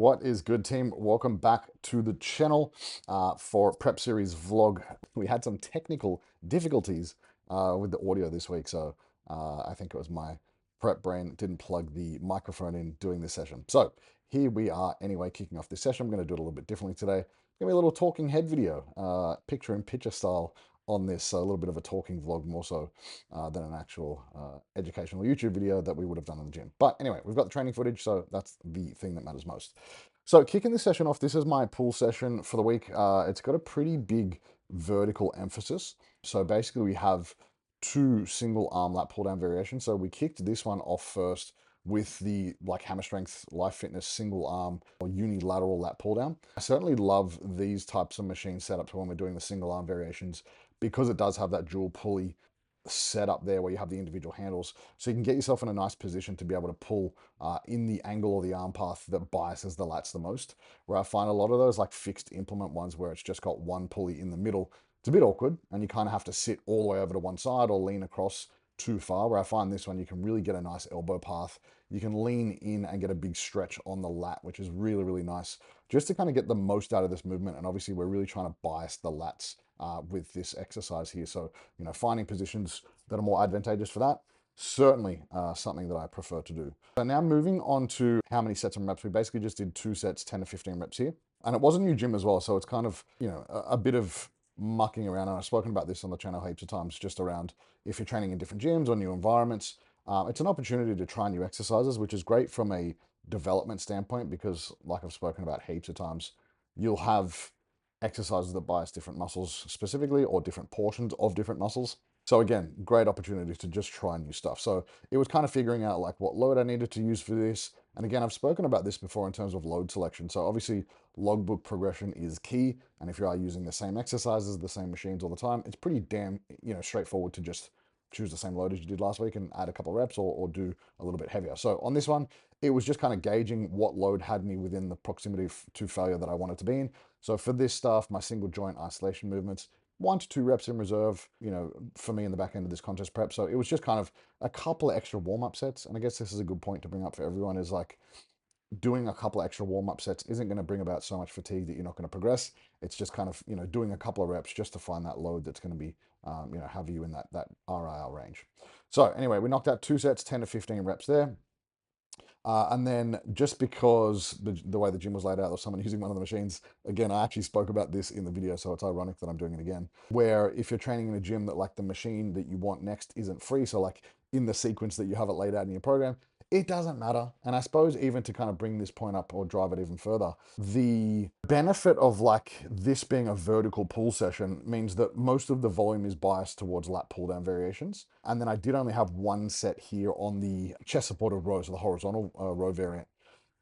What is good, team? Welcome back to the channel for Prep Series vlog. We had some technical difficulties with the audio this week, so I think it was my prep brain didn't plug the microphone in doing this session. So here we are anyway, kicking off this session. I'm going to do it a little bit differently today. Give me a little talking head video, picture-in-picture style on this, so a little bit of a talking vlog more so than an actual educational YouTube video that we would have done in the gym. But anyway, we've got the training footage, so that's the thing that matters most. So kicking this session off, this is my pull session for the week. It's got a pretty big vertical emphasis. So basically we have two single arm lat pull down variations. So we kicked this one off first with the hammer strength life fitness single arm or unilateral lat pull down. I certainly love these types of machine setups when we're doing the single arm variations because it does have that dual pulley setup there where you have the individual handles, so you can get yourself in a nice position to be able to pull in the angle or the arm path that biases the lats the most. Where I find a lot of those like fixed implement ones where it's just got one pulley in the middle, it's a bit awkward and you kind of have to sit all the way over to one side or lean across too far. Where I find this one, you can really get a nice elbow path. You can lean in and get a big stretch on the lat, which is really, really nice just to kind of get the most out of this movement. And obviously we're really trying to bias the lats with this exercise here. So, finding positions that are more advantageous for that, certainly something that I prefer to do. So now moving on to how many sets and reps, we basically just did 2 sets, 10 to 15 reps here. And it was a new gym as well, so it's kind of, a bit of mucking around. And I've spoken about this on the channel heaps of times, just around if you're training in different gyms or new environments, it's an opportunity to try new exercises, which is great from a development standpoint, because like I've spoken about heaps of times, you'll have exercises that bias different muscles specifically or different portions of different muscles. So again, great opportunity to just try new stuff. So it was kind of figuring out like what load I needed to use for this. And again, I've spoken about this before in terms of load selection. So obviously logbook progression is key. And if you are using the same exercises, the same machines all the time, it's pretty damn, straightforward to just choose the same load as you did last week and add a couple of reps or do a little bit heavier. So on this one, it was just kind of gauging what load had me within the proximity to failure that I wanted to be in. So for this stuff, my single joint isolation movements, 1 to 2 reps in reserve, for me in the back end of this contest prep. So it was just kind of a couple of extra warm-up sets. And I guess this is a good point to bring up for everyone, is like doing a couple of extra warm-up sets isn't going to bring about so much fatigue that you're not going to progress. It's just kind of, doing a couple of reps just to find that load that's going to be, have you in that RIR range. So anyway, we knocked out 2 sets, 10 to 15 reps there. And then just because the way the gym was laid out, there was someone using one of the machines. Again, I actually spoke about this in the video, so it's ironic that I'm doing it again. Where if you're training in a gym that like the machine that you want next isn't free, so like in the sequence that you have it laid out in your program, it doesn't matter. And I suppose even to kind of bring this point up or drive it even further, the benefit of like this being a vertical pull session means that most of the volume is biased towards lat pull down variations. And then I did only have 1 set here on the chest supported row, so the horizontal row variant,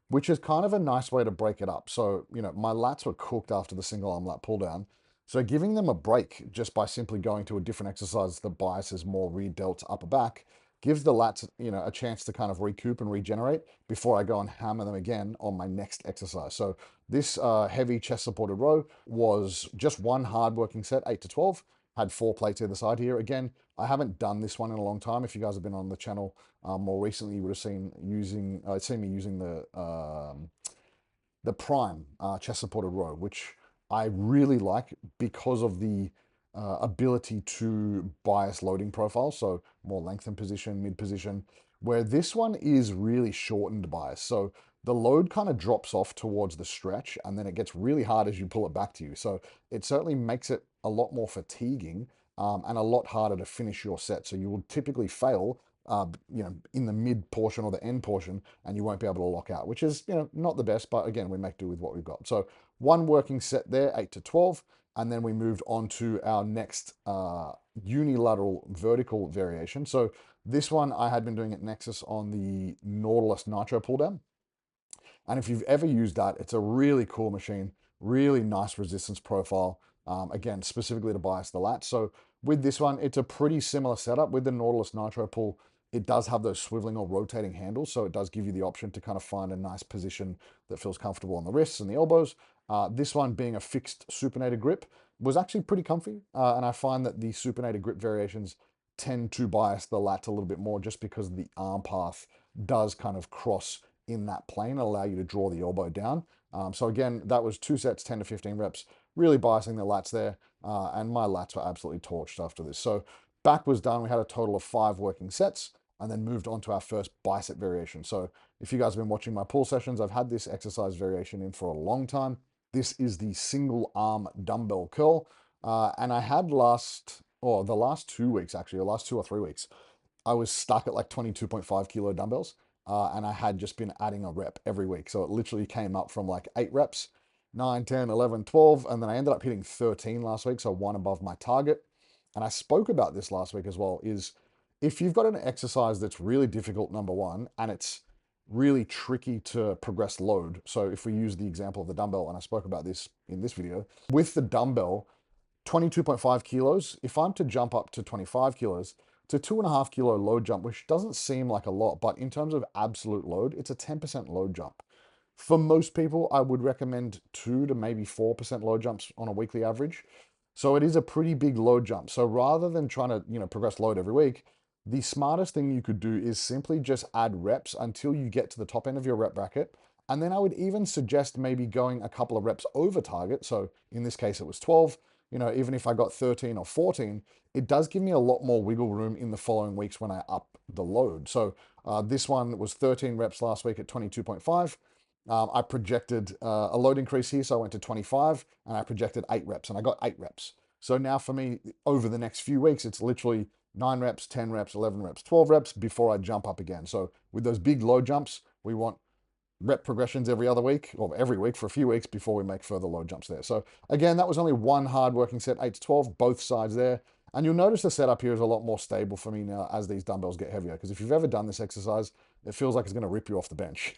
which is kind of a nice way to break it up. So, my lats were cooked after the single arm lat pull down. So giving them a break just by simply going to a different exercise that biases more rear delts upper back gives the lats, a chance to kind of recoup and regenerate before I go and hammer them again on my next exercise. So this heavy chest supported row was just one hard working set, 8 to 12, had 4 plates either side here. Again, I haven't done this one in a long time. If you guys have been on the channel more recently, you would have seen me using the prime chest supported row, which I really like because of the ability to bias loading profile. So more lengthened position, mid position, where this one is really shortened bias. So the load kind of drops off towards the stretch and then it gets really hard as you pull it back to you. So it certainly makes it a lot more fatiguing and a lot harder to finish your set. So you will typically fail in the mid portion or the end portion, and you won't be able to lock out, which is, not the best, but again, we make do with what we've got. So 1 working set there, 8 to 12, and then we moved on to our next unilateral vertical variation. So this one, I had been doing at Nexus on the Nautilus Nitro pull down. And if you've ever used that, it's a really cool machine, really nice resistance profile, again, specifically to bias the lats. So with this one, it's a pretty similar setup. With the Nautilus Nitro pull, it does have those swiveling or rotating handles, so it does give you the option to kind of find a nice position that feels comfortable on the wrists and the elbows. This one being a fixed supinated grip was actually pretty comfy, and I find that the supinated grip variations tend to bias the lat a little bit more just because the arm path does kind of cross in that plane and allow you to draw the elbow down. So again, that was 2 sets, 10 to 15 reps, really biasing the lats there. And my lats were absolutely torched after this. So back was done. We had a total of 5 working sets and then moved on to our first bicep variation. So if you guys have been watching my pull sessions, I've had this exercise variation in for a long time. This is the single arm dumbbell curl. And I had the last 2 weeks, actually, the last 2 or 3 weeks, I was stuck at like 22.5 kilo dumbbells. And I had just been adding a rep every week. So it literally came up from like 8 reps, 9, 10, 11, 12. And then I ended up hitting 13 last week. So one above my target. And I spoke about this last week as well, is if you've got an exercise that's really difficult, number one, and it's really tricky to progress load. So if we use the example of the dumbbell, and I spoke about this in this video, with the dumbbell, 22.5 kilos, if I'm to jump up to 25 kilos, it's a 2.5 kilo load jump, which doesn't seem like a lot, but in terms of absolute load, it's a 10% load jump. For most people, I would recommend 2 to maybe 4% load jumps on a weekly average. So it is a pretty big load jump. So rather than trying to, progress load every week, the smartest thing you could do is simply just add reps until you get to the top end of your rep bracket. And then I would even suggest maybe going a couple of reps over target. So in this case, it was 12. Even if I got 13 or 14, it does give me a lot more wiggle room in the following weeks when I up the load. So this one was 13 reps last week at 22.5. I projected a load increase here, so I went to 25, and I projected 8 reps, and I got 8 reps. So now for me, over the next few weeks, it's literally 9 reps, 10 reps, 11 reps, 12 reps before I jump up again. So with those big load jumps, we want rep progressions every other week or every week for a few weeks before we make further load jumps there. So again, that was only one hard working set, 8 to 12, both sides there. And you'll notice the setup here is a lot more stable for me now as these dumbbells get heavier, because if you've ever done this exercise, it feels like it's going to rip you off the bench.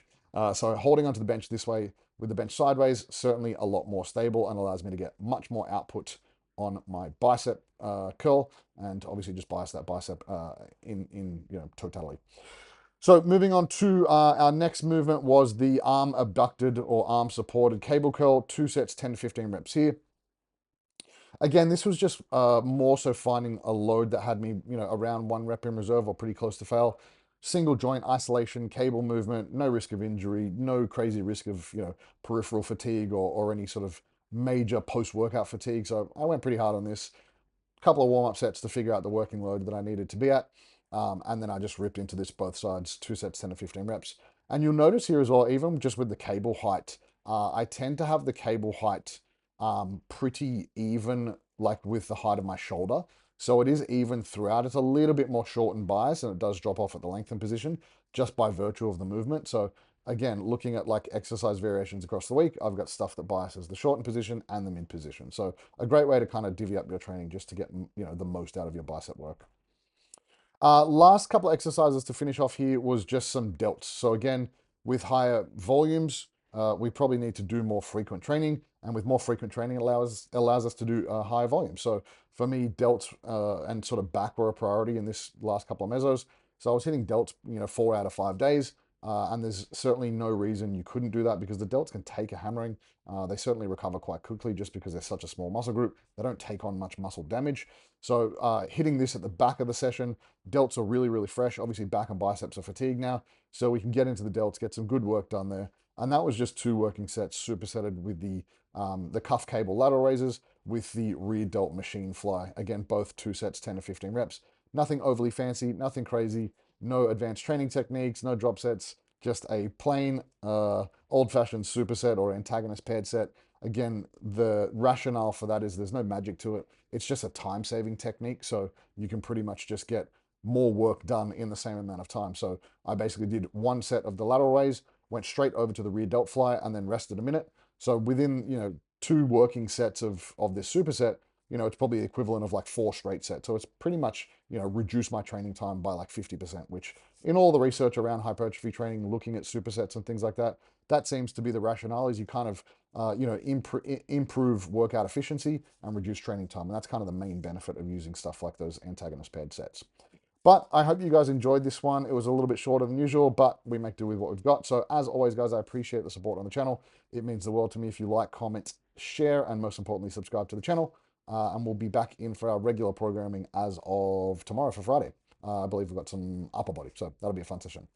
So holding onto the bench this way with the bench sideways, certainly a lot more stable and allows me to get much more output on my bicep curl, and obviously just bias that bicep in totality. So moving on to our next movement was the arm abducted or arm supported cable curl, 2 sets, 10 to 15 reps here. Again, this was just more so finding a load that had me, around 1 rep in reserve or pretty close to fail. Single joint isolation, cable movement, no risk of injury, no crazy risk of, peripheral fatigue or any sort of major post-workout fatigue. So I went pretty hard on this. Couple of warm-up sets to figure out the working load that I needed to be at. And then I just ripped into this both sides, 2 sets, 10 to 15 reps. And you'll notice here as well, even just with the cable height, I tend to have the cable height pretty even, like with the height of my shoulder. So it is even throughout. It's a little bit more short and biased, and it does drop off at the lengthen position just by virtue of the movement. So again, looking at like exercise variations across the week, I've got stuff that biases the shortened position and the mid position. So a great way to kind of divvy up your training just to get, the most out of your bicep work. Last couple of exercises to finish off here was just some delts. So again, with higher volumes, we probably need to do more frequent training, and with more frequent training, allows us to do higher volumes. So for me, delts and sort of back were a priority in this last couple of mesos. So I was hitting delts, 4 out of 5 days. And there's certainly no reason you couldn't do that, because the delts can take a hammering. They certainly recover quite quickly just because they're such a small muscle group. They don't take on much muscle damage. So hitting this at the back of the session, delts are really, really fresh. Obviously, back and biceps are fatigued now. So we can get into the delts, get some good work done there. And that was just 2 working sets, supersetted with the cuff cable lateral raises with the rear delt machine fly. Again, both 2 sets, 10 to 15 reps. Nothing overly fancy, nothing crazy. No advanced training techniques, no drop sets, just a plain old-fashioned superset or antagonist paired set. Again, the rationale for that is there's no magic to it. It's just a time-saving technique, so you can pretty much just get more work done in the same amount of time. So I basically did 1 set of the lateral raise, went straight over to the rear delt fly, and then rested a minute. So within 2 working sets of this superset, it's probably the equivalent of like 4 straight sets. So it's pretty much, reduced my training time by like 50%, which in all the research around hypertrophy training, looking at supersets and things like that, that seems to be the rationale, is you kind of, improve workout efficiency and reduce training time. And that's kind of the main benefit of using stuff like those antagonist paired sets. But I hope you guys enjoyed this one. It was a little bit shorter than usual, but we make do with what we've got. So as always, guys, I appreciate the support on the channel. It means the world to me if you like, comment, share, and most importantly, subscribe to the channel. And we'll be back in for our regular programming as of tomorrow for Friday. I believe we've got some upper body, so that'll be a fun session.